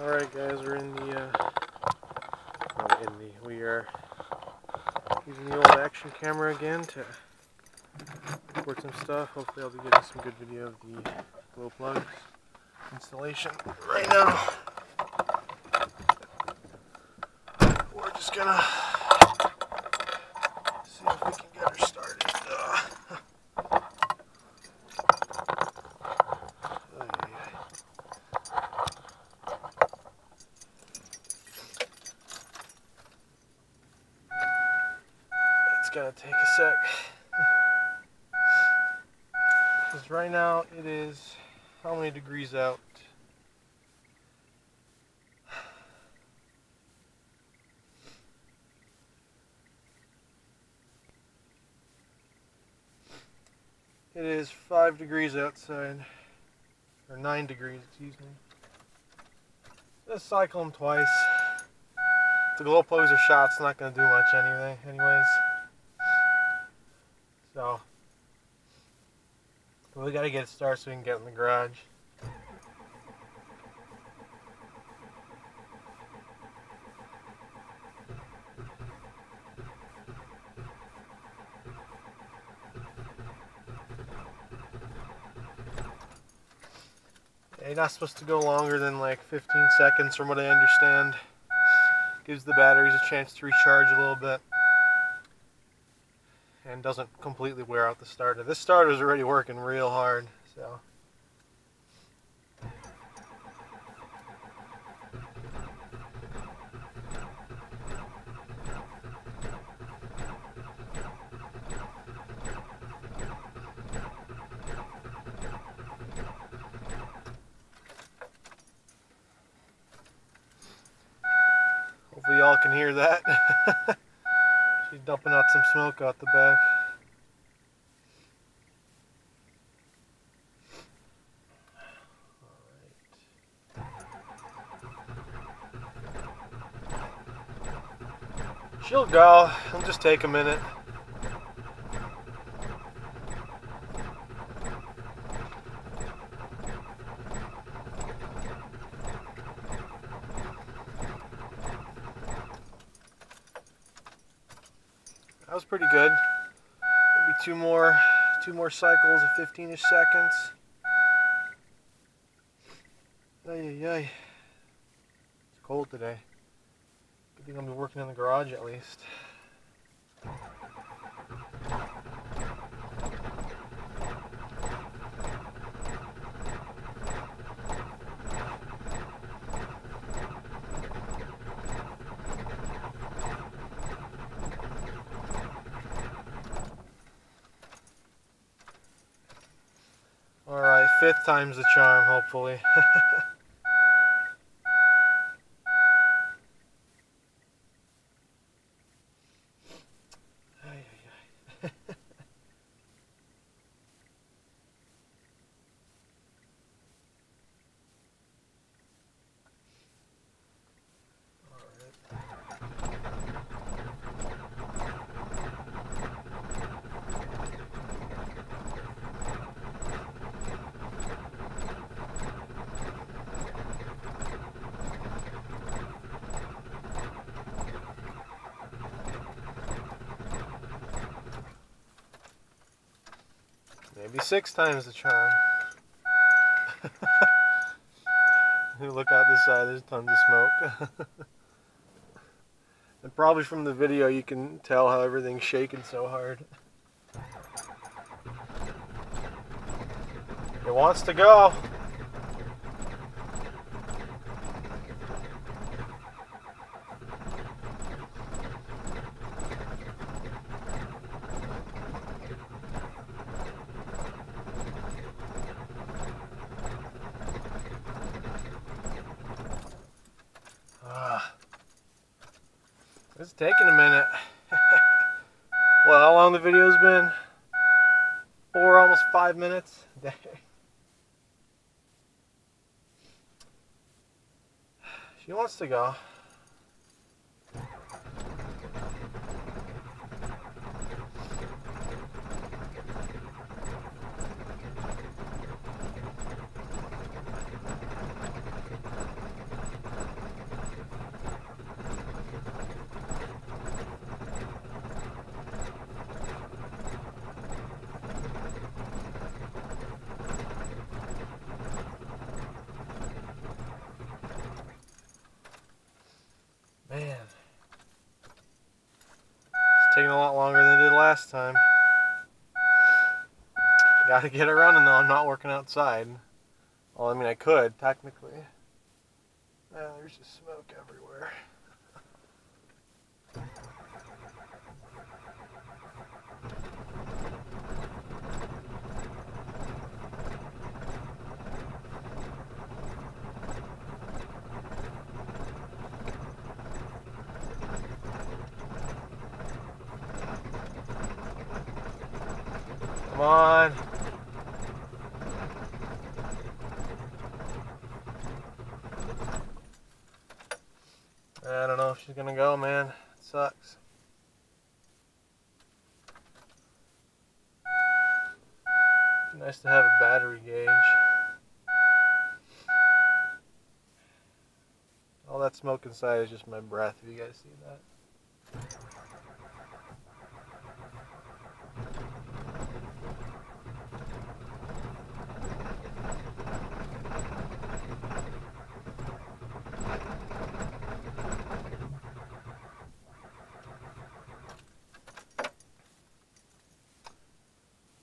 Alright guys, we're we are using the old action camera again to record some stuff. Hopefully I'll be getting some good video of the glow plugs installation right now. We're just gonna see if we can get her started. It's gonna take a sec. Because right now it is how many degrees out? It is 5 degrees outside, or 9 degrees, excuse me. Just cycle them twice. The glow plugs are shot, it's not going to do much anyways. So, we got to get it started so we can get in the garage. You're not supposed to go longer than like 15 seconds from what I understand. Gives the batteries a chance to recharge a little bit. And doesn't completely wear out the starter. This starter is already working real hard, so. Hopefully y'all can hear that. She's dumping out some smoke out the back. Alright. She'll go. It'll just take a minute. That was pretty good. Maybe two more cycles of 15-ish seconds. Ay. It's cold today. Good thing I'm gonna be working in the garage at least. Alright, 5th time's the charm, hopefully. Maybe 6 times the charm. Look out this side, there's tons of smoke. And probably from the video you can tell how everything's shaking so hard. It wants to go. It's taking a minute. Well, how long the video's been? 4, almost 5 minutes. Dang. She wants to go. taking a lot longer than it did last time. Gotta get it running though, I'm not working outside. Well, I mean I could, technically. There's just smoke everywhere. Come on. I don't know if she's gonna go, man. It sucks. Nice to have a battery gauge. All that smoke inside is just my breath. Have you guys seen that?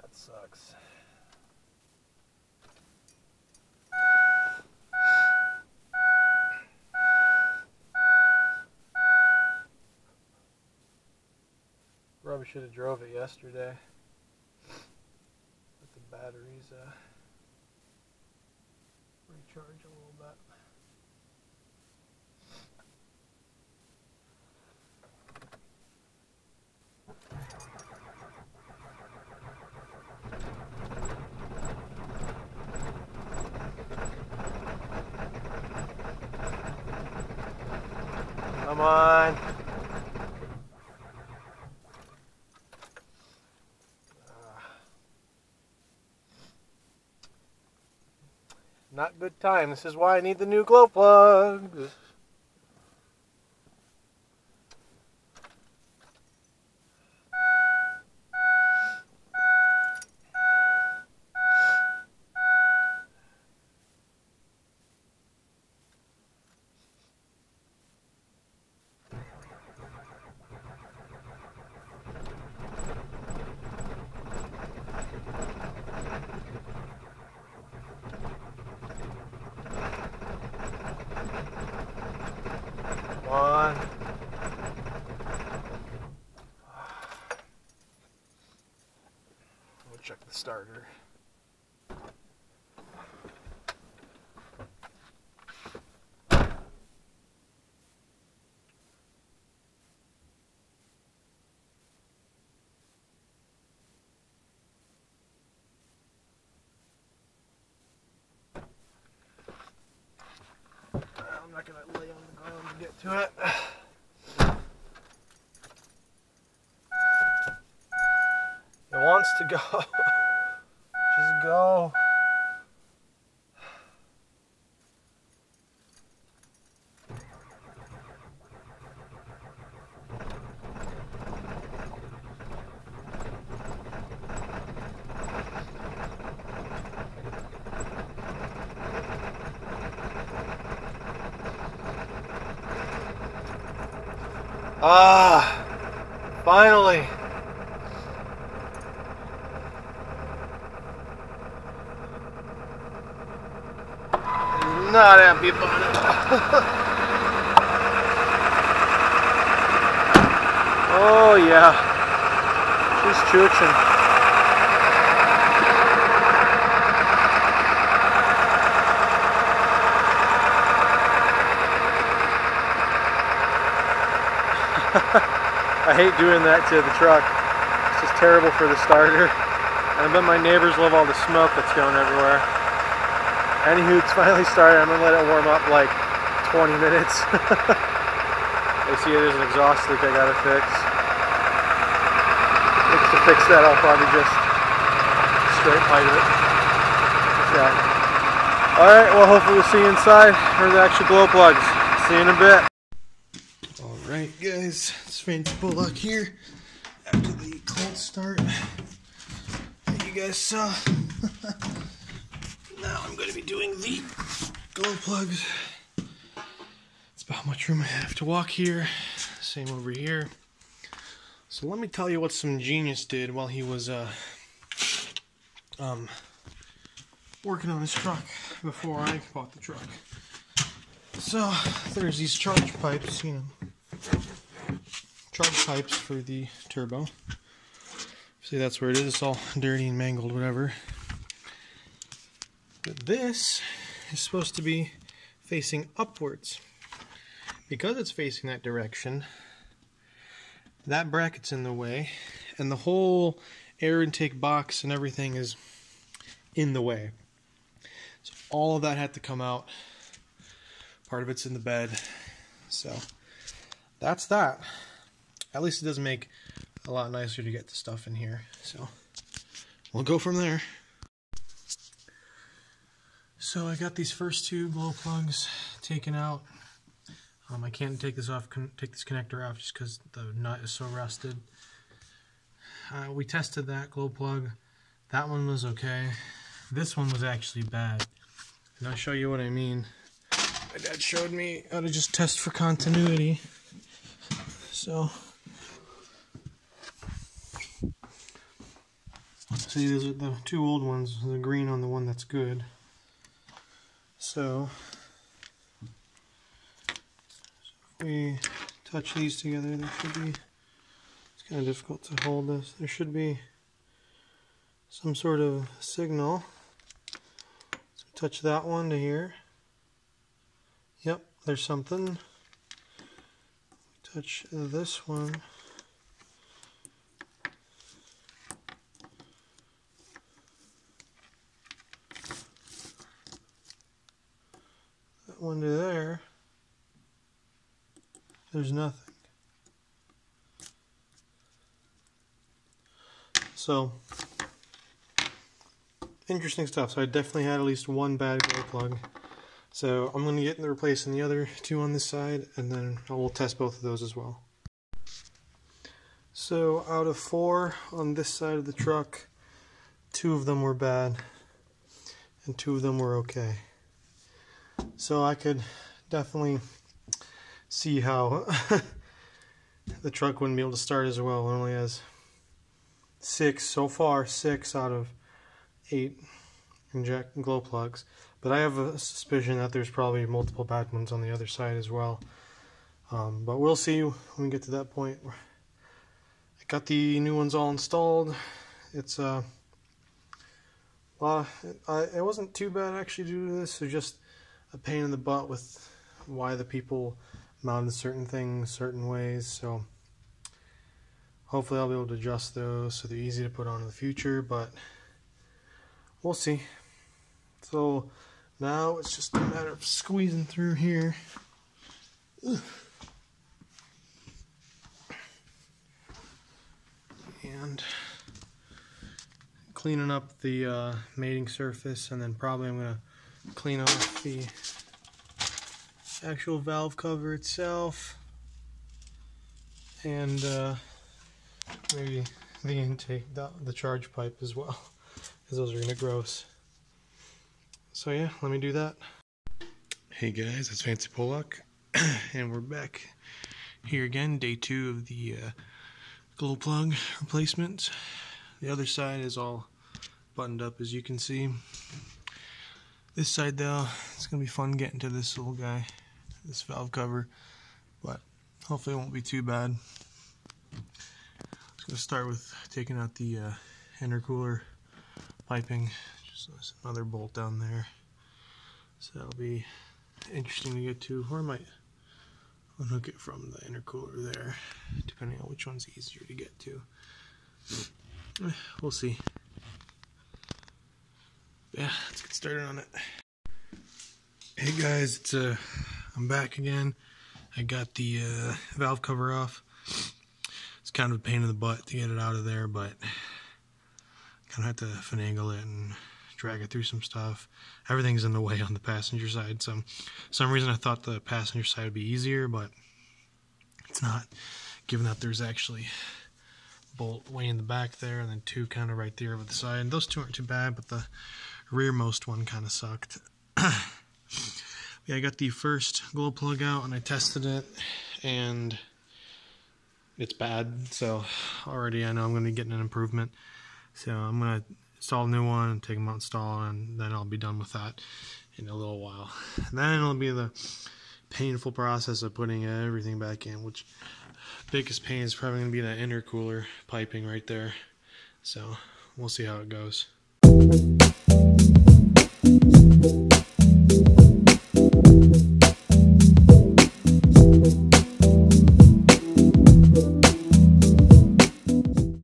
That sucks. Probably should have drove it yesterday. Let the batteries recharge a little bit. Come on. Not good time. This is why I need the new glow plugs. On. We'll check the starter. I'm not going to lay on the ground to get to it. It wants to go. Just go. Finally. Not happy about it. Oh yeah, she's chooching. I hate doing that to the truck. It's just terrible for the starter. And I bet my neighbors love all the smoke that's going everywhere. Anywho, it's finally started. I'm gonna let it warm up like 20 minutes. I see there's an exhaust leak I gotta fix. To fix that, I'll probably just straight pipe it. Yeah. Alright, well hopefully we'll see you inside for the actual glow plugs. See you in a bit. Alright guys, it's Fancy Bullock here after the cold start that you guys saw. Now I'm going to be doing the glow plugs. It's about how much room I have to walk here. Same over here. So let me tell you what some genius did while he was working on his truck before I bought the truck. So there's these charge pipes, you know, charge pipes for the turbo. See, that's where it is. It's all dirty and mangled, whatever. But this is supposed to be facing upwards. Because it's facing that direction, that bracket's in the way, and the whole air intake box and everything is in the way. So all of that had to come out. Part of it's in the bed. So that's that. At least it does make a lot nicer to get the stuff in here. So we'll go from there. So I got these first two glow plugs taken out. I can't take this connector off just because the nut is so rusted. We tested that glow plug. That one was okay. This one was actually bad. And I'll show you what I mean. My dad showed me how to just test for continuity. So, see, these are the two old ones, the green on the one that's good. So if we touch these together, there should be, it's kind of difficult to hold this, there should be some sort of signal. So touch that one to here. Yep, there's something. Touch this one. That one to there. There's nothing. So, interesting stuff. So I definitely had at least one bad glow plug. So I'm going to get replacing the other two on this side, and then I will test both of those as well. So out of 4 on this side of the truck, 2 of them were bad, and 2 of them were okay. So I could definitely see how the truck wouldn't be able to start as well. It only has 6 so far, 6 out of 8 inject glow plugs. But I have a suspicion that there's probably multiple bad ones on the other side as well. But we'll see when we get to that point. I got the new ones all installed. It's it wasn't too bad actually to do this. It's just a pain in the butt with why the people mounted certain things certain ways. So hopefully I'll be able to adjust those so they're easy to put on in the future. But we'll see. So now it's just a matter of squeezing through here. Ugh. And cleaning up the mating surface, and then probably I'm going to clean off the actual valve cover itself, and maybe the intake, the charge pipe as well, because those are going to gross. So yeah, let me do that. Hey guys, it's Fancy Pollock, and we're back here again, day 2 of the glow plug replacement. The other side is all buttoned up, as you can see. This side though, it's gonna be fun getting to this little guy, this valve cover, but hopefully it won't be too bad. I'm just gonna start with taking out the intercooler piping. Just another bolt down there, so that'll be interesting to get to, or I might unhook it from the intercooler there, depending on which one's easier to get to. We'll see. Yeah, let's get started on it. Hey guys, I'm back again. I got the valve cover off. It's kind of a pain in the butt to get it out of there, but kind of have to finagle it and drag it through some stuff. Everything's in the way on the passenger side. So some reason I thought the passenger side would be easier, but it's not, given that there's actually a bolt way in the back there and then 2 kind of right there over the side. And those 2 aren't too bad, but the rearmost one kind of sucked. Yeah, I got the first glow plug out and I tested it, and it's bad. So already I know I'm going to be getting an improvement. So I'm going to install a new one and take them out and install, and then I'll be done with that in a little while. And then it'll be the painful process of putting everything back in, which biggest pain is probably going to be that intercooler piping right there. So we'll see how it goes.